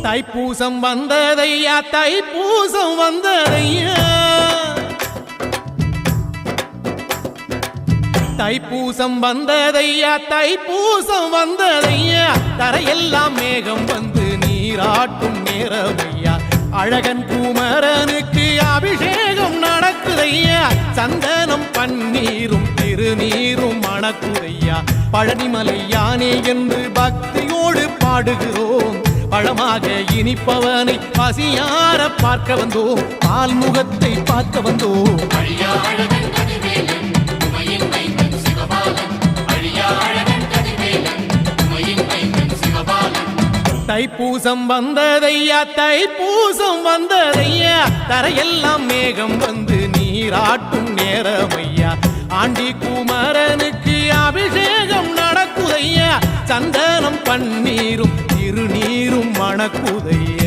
தைப்பூசம் வந்ததையா தைப்பூசம் வந்ததையா தைப்பூசம் வந்ததையா தைப்பூசம் வந்ததையா தரையெல்லாம் மேகம் வந்து நீராட்டும் நேரமையா அழகன் குமரனுக்கு அபிஷேகம் நடக்குதையா சந்தனம் பன்னீரும் திருநீரும் மணக்குதையா பழனிமலை யானே என்று பக்தியோடு பாடுகிறோம் பழமாக இனிப்பவனை பசியார பார்க்க வந்தோம் பால்முகத்தை பார்க்க வந்தோம் தைப்பூசம் வந்ததையா தைப்பூசம் வந்ததையா தரையெல்லாம் மேகம் வந்து நீராட்டும் நேரமையா ஆண்டி குமரனுக்கு அபிஷேகம் நடக்குதையா சந்தனம் பன்னீரும் திருநீரும் மணக்குதையா